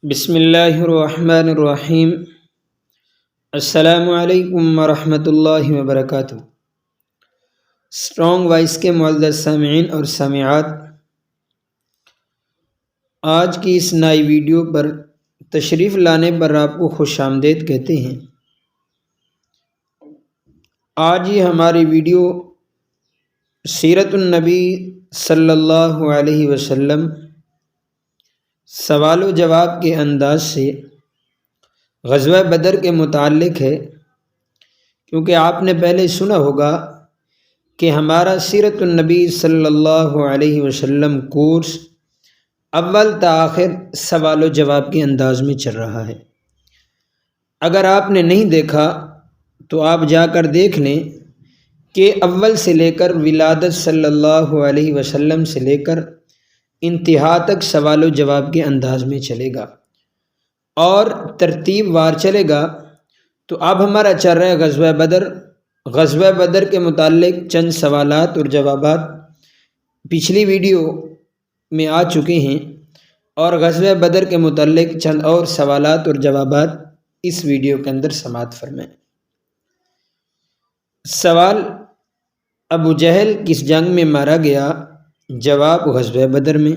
بسم اللہ الرحمن الرحیم۔ السلام علیکم ورحمۃ اللہ وبرکاتہ۔ اسٹرانگ وائس کے معزز سامعین اور سامعات، آج کی اس نئی ویڈیو پر تشریف لانے پر آپ کو خوش آمدید کہتے ہیں۔ آج یہ ہماری ویڈیو سیرت النبی صلی اللہ علیہ وسلم سوال و جواب کے انداز سے غزوہ بدر کے متعلق ہے، کیونکہ آپ نے پہلے سنا ہوگا کہ ہمارا سیرت النبی صلی اللہ علیہ وسلم کورس اول تا آخر سوال و جواب کے انداز میں چل رہا ہے۔ اگر آپ نے نہیں دیکھا تو آپ جا کر دیکھ لیں کہ اول سے لے کر ولادت صلی اللہ علیہ وسلم سے لے کر انتہا تک سوال و جواب کے انداز میں چلے گا اور ترتیب وار چلے گا۔ تو اب ہمارا چل رہا ہے غزوہ بدر۔ غزوہ بدر کے متعلق چند سوالات اور جوابات پچھلی ویڈیو میں آ چکے ہیں، اور غزوہ بدر کے متعلق چند اور سوالات اور جوابات اس ویڈیو کے اندر سماعت فرمائیں۔ سوال: ابو جہل کس جنگ میں مارا گیا؟ جواب: غزوہ بدر میں۔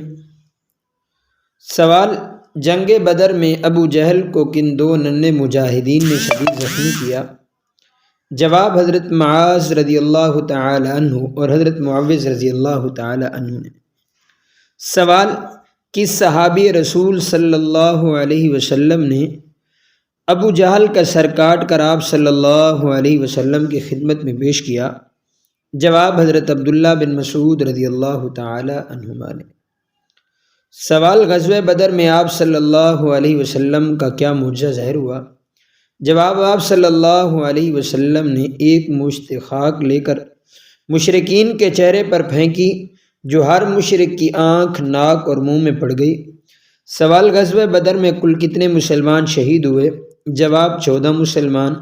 سوال: جنگ بدر میں ابو جہل کو کن دو ننھے مجاہدین نے شدید زخمی کیا؟ جواب: حضرت معاذ رضی اللہ تعالی عنہ اور حضرت معوذ رضی اللہ تعالی عنہ نے۔ سوال: کس صحابی رسول صلی اللہ علیہ وسلم نے ابو جہل کا سر کاٹ کر آپ صلی اللہ علیہ وسلم کی خدمت میں پیش کیا؟ جواب: حضرت عبداللہ بن مسعود رضی اللہ تعالی عنہما نے۔ سوال: غزوہ بدر میں آپ صلی اللہ علیہ وسلم کا کیا معجزہ ظاہر ہوا؟ جواب: آپ صلی اللہ علیہ وسلم نے ایک مشت خاک لے کر مشرکین کے چہرے پر پھینکی، جو ہر مشرک کی آنکھ، ناک اور منہ میں پڑ گئی۔ سوال: غزوہ بدر میں کل کتنے مسلمان شہید ہوئے؟ جواب: 14 مسلمان۔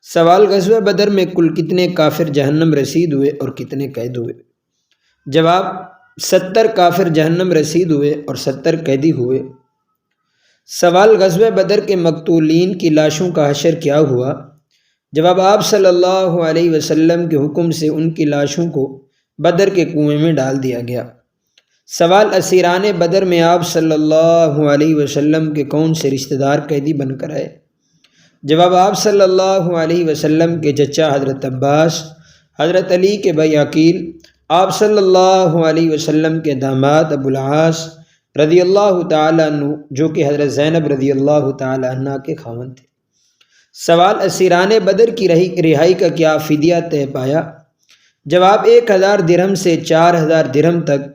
سوال: غزوہ بدر میں کل کتنے کافر جہنم رسید ہوئے اور کتنے قید ہوئے؟ جواب: 70 کافر جہنم رسید ہوئے اور 70 قیدی ہوئے۔ سوال: غزوہ بدر کے مقتولین کی لاشوں کا حشر کیا ہوا؟ جواب: آپ صلی اللہ علیہ وسلم کے حکم سے ان کی لاشوں کو بدر کے کنویں میں ڈال دیا گیا۔ سوال: اسیران بدر میں آپ صلی اللہ علیہ وسلم کے کون سے رشتہ دار قیدی بن کر آئے؟ جواب: آپ صلی اللہ علیہ وسلم کے چچا حضرت عباس، حضرت علی کے بھائی عقیل، آپ صلی اللہ علیہ وسلم کے داماد ابو العاص رضی اللہ تعالیٰ عنہ، جو کہ حضرت زینب رضی اللہ تعالیٰ عنہ کے خاوند تھے۔ سوال: اسیران بدر کی رہائی کا کیا فدیہ طے پایا؟ جواب: 1000 درہم سے 4000 درہم تک،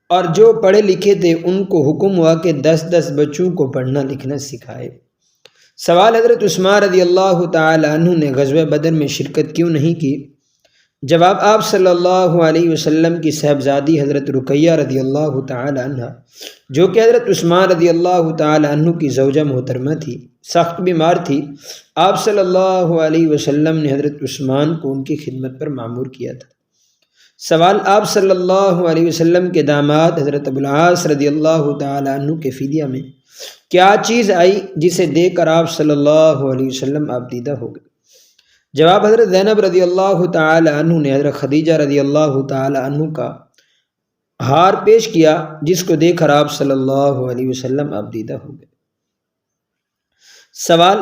اور جو پڑھے لکھے تھے ان کو حکم ہوا کہ 10 بچوں کو پڑھنا لکھنا سکھائے۔ سوال: حضرت عثمان رضی اللہ تعالی عنہ نے غزوہ بدر میں شرکت کیوں نہیں کی؟ جواب: آپ صلی اللہ علیہ وسلم کی صاحبزادی حضرت رقیہ رضی اللہ تعالی عنہ، جو کہ حضرت عثمان رضی اللہ تعالی عنہ کی زوجہ محترمہ تھی، سخت بیمار تھی۔ آپ صلی اللہ علیہ وسلم نے حضرت عثمان کو ان کی خدمت پر مامور کیا تھا۔ سوال: آپ صلی اللہ علیہ وسلم کے داماد حضرت ابو العاص رضی اللہ تعالی عنہ کے فدیہ میں کیا چیز آئی جسے دیکھ کر آپ صلی اللہ علیہ وسلم آبدیدہ ہو گئے؟ جواب: حضرت زینب رضی اللہ تعالی عنہ نے حضرت خدیجہ رضی اللہ تعالی عنہ کا ہار پیش کیا، جس کو دیکھ کر آپ صلی اللہ علیہ وسلم آبدیدہ ہو گئے۔ سوال: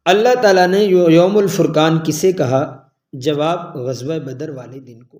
اللہ تعالیٰ نے یوم الفرقان کسے کہا؟ جواب: غزوہ بدر والے دن کو۔